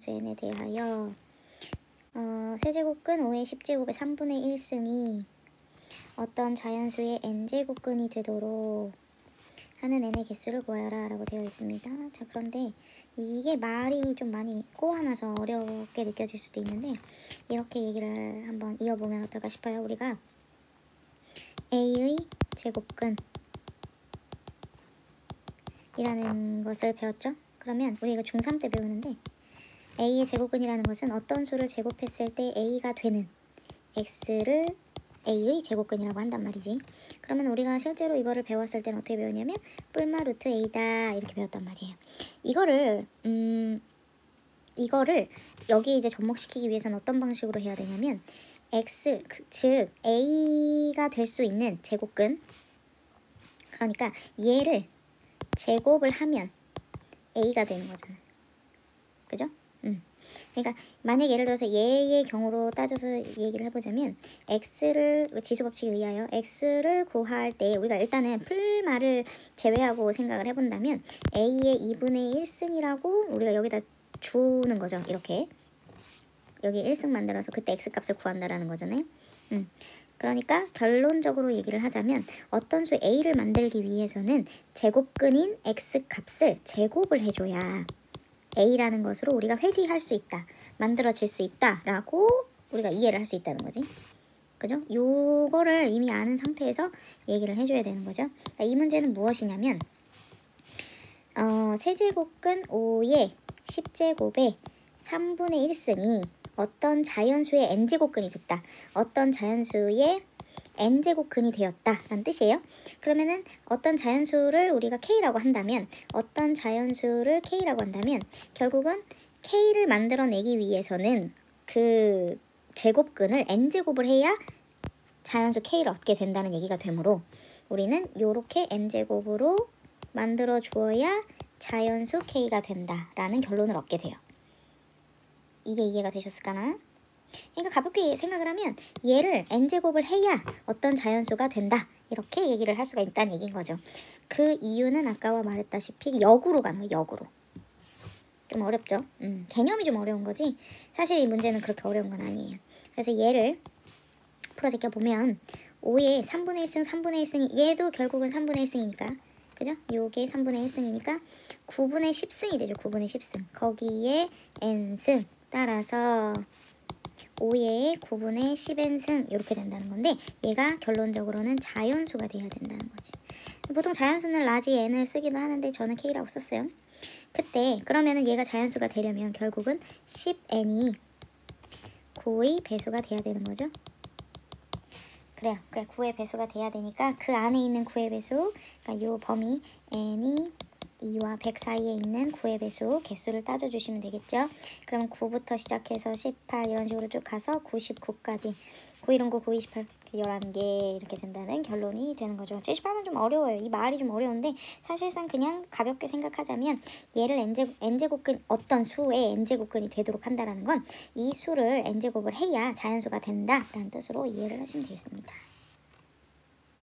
플러스 n에 대하여 세제곱근 5의 10제곱의 3분의 1승이 어떤 자연수의 n제곱근이 되도록 하는 n의 개수를 구하여라 라고 되어 있습니다. 자, 그런데 이게 말이 좀 많이 꼬아놔서 어렵게 느껴질 수도 있는데 이렇게 얘기를 한번 이어보면 어떨까 싶어요. 우리가 a의 제곱근 이라는 것을 배웠죠. 그러면 우리가 중3 때 배우는데 a의 제곱근이라는 것은 어떤 수를 제곱했을 때 a가 되는 x를 a의 제곱근이라고 한단 말이지. 그러면 우리가 실제로 이거를 배웠을 때는 어떻게 배웠냐면 뿔마 루트 a다 이렇게 배웠단 말이에요. 이거를 여기에 이제 접목시키기 위해서는 어떤 방식으로 해야 되냐면 x 즉 a가 될 수 있는 제곱근, 그러니까 얘를 제곱을 하면 a가 되는 거잖아. 그죠? 그러니까 만약 예를 들어서 얘의 경우로 따져서 얘기를 해보자면 x를 지수법칙에 의하여 x를 구할 때 우리가 일단은 풀말을 제외하고 생각을 해본다면 a의 2분의 1승이라고 우리가 여기다 주는 거죠. 이렇게 여기 1승 만들어서 그때 x값을 구한다라는 거잖아요. 그러니까 결론적으로 얘기를 하자면 어떤 수 a를 만들기 위해서는 제곱근인 x값을 제곱을 해줘야 a라는 것으로 우리가 회귀할 수 있다, 만들어질 수 있다 라고 우리가 이해를 할 수 있다는 거지. 그죠? 요거를 이미 아는 상태에서 얘기를 해줘야 되는 거죠. 그러니까 이 문제는 무엇이냐면 세제곱근 5의 10제곱의 3분의 1승이 어떤 자연수의 n제곱근이 됐다, 어떤 자연수의 n제곱근이 되었다 라는 뜻이에요. 그러면은 어떤 자연수를 우리가 k라고 한다면 결국은 k를 만들어내기 위해서는 그 제곱근을 n제곱을 해야 자연수 k를 얻게 된다는 얘기가 되므로 우리는 요렇게 n제곱으로 만들어 주어야 자연수 k가 된다라는 결론을 얻게 돼요. 이게 이해가 되셨을까나? 그러니까 가볍게 생각을 하면 얘를 n제곱을 해야 어떤 자연수가 된다 이렇게 얘기를 할 수가 있다는 얘기인 거죠. 그 이유는 아까와 말했다시피 역으로 가는 거예요. 역으로. 좀 어렵죠? 개념이 좀 어려운 거지 사실 이 문제는 그렇게 어려운 건 아니에요. 그래서 얘를 풀어제껴 보면 5의 3분의 1승 3분의 1승이 얘도 결국은 3분의 1승이니까 그죠? 요게 3분의 1승이니까 9분의 10승이 되죠. 9분의 10승. 거기에 n승 따라서 5의 9분의 10n승 이렇게 된다는 건데 얘가 결론적으로는 자연수가 돼야 된다는 거지. 보통 자연수는 라지 n을 쓰기도 하는데 저는 k라고 썼어요. 그때 그러면은 얘가 자연수가 되려면 결국은 10n이 9의 배수가 돼야 되는 거죠. 그래요. 9의 배수가 돼야 되니까 그 안에 있는 9의 배수, 그러니까 요 범위 n이 2와 100 사이에 있는 9의 배수 개수를 따져주시면 되겠죠. 그럼 9부터 시작해서 18 이런 식으로 쭉 가서 99까지 9, 1, 9, 9, 28 11개 이렇게 된다는 결론이 되는 거죠. 78은 좀 어려워요. 이 말이 좀 어려운데 사실상 그냥 가볍게 생각하자면 얘를 n제곱근 어떤 수의 n제곱근이 되도록 한다라는 건 이 수를 n제곱을 해야 자연수가 된다라는 뜻으로 이해를 하시면 되겠습니다.